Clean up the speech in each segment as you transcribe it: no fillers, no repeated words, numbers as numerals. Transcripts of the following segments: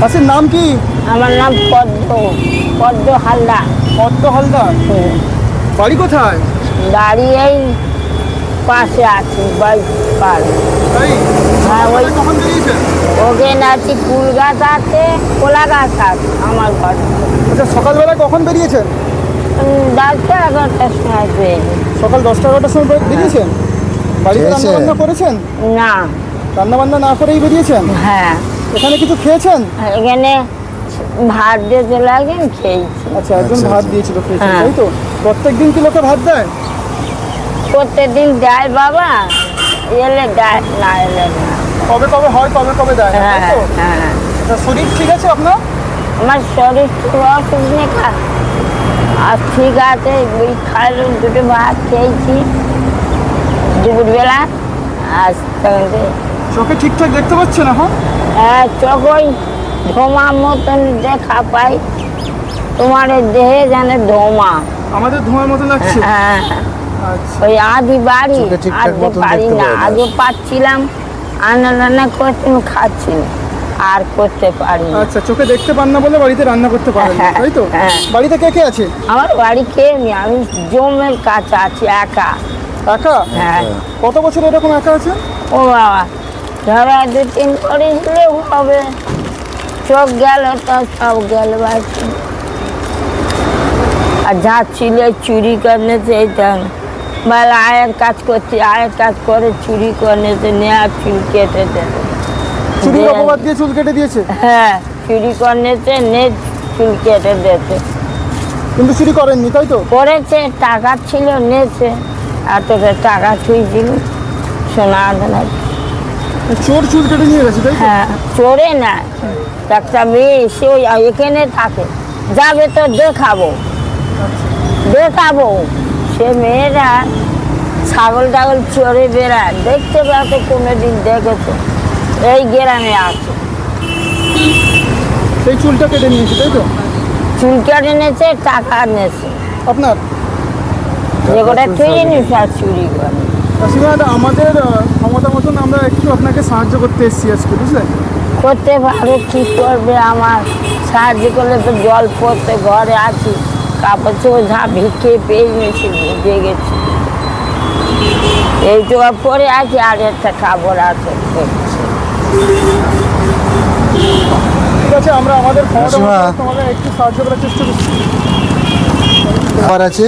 মাসির নাম কি? আমার নাম পদ্ম, পদ্ম হালদার। পদ্ম হালদার। বাড়ি কোথায়? বাড়ি এই পাশে আছি, বাড়ি পার। তাই? হ্যাঁ, ওই কখন বেরিয়েছেন? ওখানে আছি, কুল গাছ আছে, কোলা গাছ আছে আমার ঘর। আচ্ছা, সকালবেলা কখন বেরিয়েছেন? 10টা-11টার সময় বেরিয়ে। সকাল 10টা-11টার সময় বেরিয়েছেন? বাড়িতে রান্না বান্না করেছেন? না। রান্না বান্না না করেই বেরিয়েছেন? হ্যাঁ। এখানে কিছু খেয়েছেন? এখানে ভাত দিয়ে চলে আসেন, খেয়েছি। আচ্ছা, একজন ভাত দিয়েছিল, খেয়েছেন, হ্যাঁ। তাই তো? প্রত্যেকদিন কি লোকে ভাত দেয়? প্রত্যেকদিন দেয় বাবা, এলে দেয়, না এলে না। কবে কবে হয়, কবে কবে দেয়, তাই হ্যাঁ তো? হ্যাঁ। আচ্ছা, শরীর ঠিক আছে আপনার? আমার শরীর খুব অসুখ নেই, আর ঠিক আছে। ওই খাইলাম, দুটো ভাত খেয়েছি দুপুরবেলা। আর চোখে ঠিকঠাক দেখতে পাচ্ছেন এখন? হ্যাঁ, চোখ ওই ধোঁয়া মতন দেখা পাই। তোমার এই দেহে জানে ধোঁয়া। আমাদের ধোঁয়ার মতো লাগছে? হ্যাঁ। আচ্ছা। ওই আধি বাড়ি, চোখে ঠিকঠাক আধে মতন পারি দেখতে না। পাওয়া যায়। আগে পাচ্ছিলাম, রান্না করতে খাচ্ছি না, আর করতে পারি না। আচ্ছা, চোখে দেখতে পান না বলে বাড়িতে রান্না করতে পারেন না, তাই তো? হ্যাঁ। বাড়িতে কে কে আছে? আমার বাড়ি খেয়ে নি, আমি জমের কাছে আছি একা। একা? হ্যাঁ। কত বছর এরকম একা আছে? ও বাবা, ধরো 2-3 করে দিলেও হবে। চোখ গেল তো সব গেল বাড়ি। আর যা ছিল চুরি করলে সেইটা বলে আয়ের কাজ করছি, আয়ের কাজ করে চুরি করে নেওয়া, চুল কেটে দেবে। চুরির অপবাদ দিয়ে চুল কেটে দিয়েছে? হ্যাঁ, চুরি করে নে চুল কেটে দিতে। কিন্তু চুরি করেননি, তাই তো? করেছে, টাকা ছিল, নেছে। এতটা টাকা ছুঁয়েছিল, সোনা আদানা। চোর চুল কেটে নিয়ে গেছে, তাই তো? হ্যাঁ, চোরে না, একটা মেয়ে সে ওই এখানে থাকে, যাবে তো দেখাবো। সে মেয়েরা ছাগল টাগল চড়ে বেড়ায়, দেখতে পাবে কোনোদিন দেখেছে, এই গ্রামে আছে। সেই চুলটা কেটে নিয়েছে, তাই তো? চুল কেটে নেছে, টাকা নেছে, আপনার? যেটা খেয়ে নিস আর চুরি করে। কাশিমা, আমাদের ক্ষমতা মতন আমরা একটু আপনাকে সাহায্য করতে এসেছি আজকে, বুঝলেন? করতে পারো, কি করবে? আমার সাহায্য করলে তো জল পড়তে ঘরে আছি, কাপড় চোপড় যা ভিক্ষে পেয়ে নিয়েছি, ভিজে গেছি। এই জোয়া পরে আছে, আর একটা কাপড় আছে। ঠিক আছে, আমরা আমাদের ক্ষমতা কাশিমা। মতন তোমাদের একটু সাহায্য করার চেষ্টা করছি। আর আছে,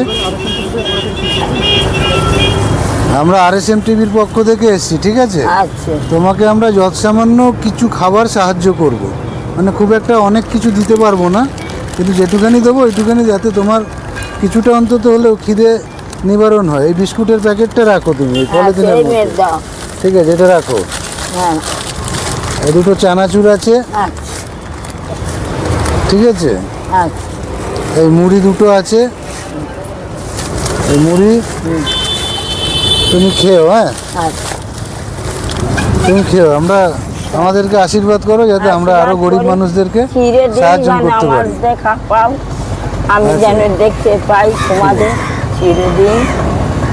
আমরা RSM টিভির পক্ষ থেকে এসেছি, ঠিক আছে? আচ্ছা। তোমাকে আমরা যৎসামান্য কিছু খাবার সাহায্য করব। মানে খুব একটা অনেক কিছু দিতে পারবো না, কিন্তু যেটুখানি দেবো ওইটুখানি, যাতে তোমার কিছুটা অন্তত হলেও খিদে নিবারণ হয়। এই বিস্কুটের প্যাকেটটা রাখো তুমি, এই পলিথিনের এই মধ্যে, মেয়ে দাও। ঠিক আছে? এটা রাখো। হ্যাঁ। এই দুটো চানাচুর আছে, আচ্ছা ঠিক আছে? আচ্ছা। এই মুড়ি দুটো আছে, এই মুড়ি তুমি খেও। হ্যাঁ, আচ্ছা। তুমি খেও। আমাদেরকে আশীর্বাদ করো যাতে আমরা আরো গরিব মানুষদেরকে চিরে দিন সাহায্য যেন করতে আমার পারি। দেখা পাও, আমি আচ্ছা। যেন দেখতে পাই তোমাদের। চিরে দিন,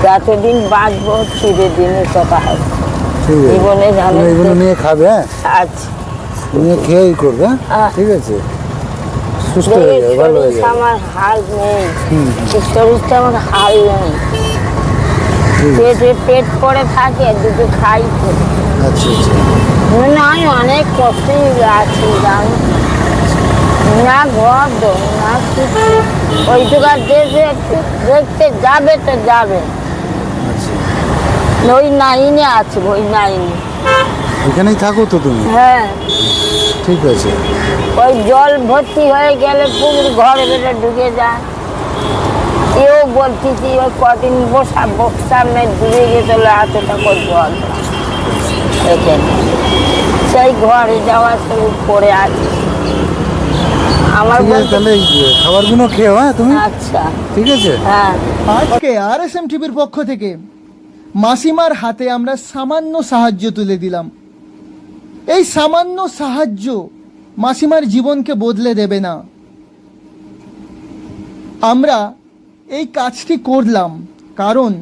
যতদিন বাঁচবো চিরে দিনের কথা হয়। ঠিক আছে, জীবনে জানো তুমি এগুলো নিয়ে খাবে। হ্যাঁ, আচ্ছা। নিয়ে খেয়েই করবে। হ্যাঁ, হ্যাঁ। ঠিক আছে? সুস্থ হয়ে যাবে, ভালো হয়ে যাবে। আমার হাল নেই, এই শরীরটা আমার হাল নেই। পেট পড়ে থাকে, দুটো খাই করে। আচ্ছা আচ্ছা। না, আমি অনেক কষ্টই আছি, জানো না। ঘর দো না কিছু, ওই জায়গার দেশে একটু দেখতে যাবে তো যাবে। আচ্ছা, ওই নাইনে আছে, ওই নাইনে। এখানেই থাকো তো তুমি? হ্যাঁ। ঠিক আছে। ওই জল ভর্তি হয়ে গেলে পুকুর ঘরে বেড়ে ঢুকে যায়। এও বলতেছি ওই কদিন সামনে ডুবে গেছিল, এতটা করে জল এখানে, সেই ঘরে যাওয়া শুরু করে আছে আমার। ঠিক আছে, তাহলে এই খাবারগুলো খেও। হ্যাঁ তুমি? আচ্ছা, ঠিক আছে। হ্যাঁ। আজকে RSM টিভির পক্ষ থেকে মাসিমার হাতে আমরা সামান্য সাহায্য তুলে দিলাম। এই সামান্য সাহায্য মাসিমার জীবনকে বদলে দেবে না। আমরা এই কাজটি করলাম কারণ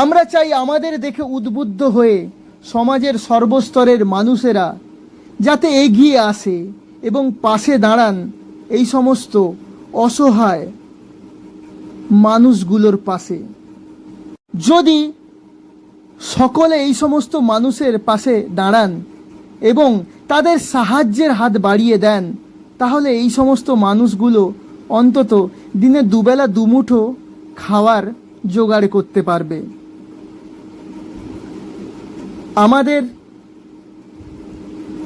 আমরা চাই আমাদের দেখে উদ্বুদ্ধ হয়ে সমাজের সর্বস্তরের মানুষেরা যাতে এগিয়ে আসে এবং পাশে দাঁড়ান এই সমস্ত অসহায় মানুষগুলোর পাশে। যদি সকলে এই সমস্ত মানুষের পাশে দাঁড়ান এবং তাদের সাহায্যের হাত বাড়িয়ে দেন, তাহলে এই সমস্ত মানুষগুলো অন্তত দিনে দুবেলা দুমুঠো খাওয়ার জোগাড় করতে পারবে। আমাদের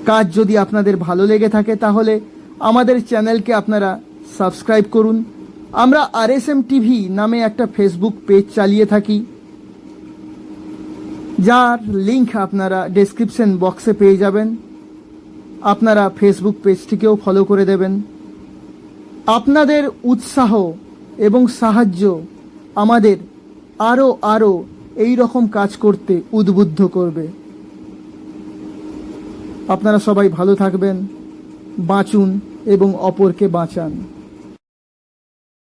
কাজ যদি আপনাদের ভালো লেগে থাকে তাহলে আমাদের চ্যানেলকে আপনারা সাবস্ক্রাইব করুন। আমরা RSM টিভি নামে একটা ফেসবুক পেজ চালিয়ে থাকি, যার লিংক আপনারা ডেসক্রিপশন বক্সে পেয়ে যাবেন। আপনারা ফেসবুক পেজটিকেও ফলো করে দেবেন। আপনাদের উৎসাহ এবং সাহায্য আমাদের আরও এই রকম কাজ করতে উদ্বুদ্ধ করবে। আপনারা সবাই ভালো থাকবেন, বাঁচুন এবং অপরকে বাঁচান।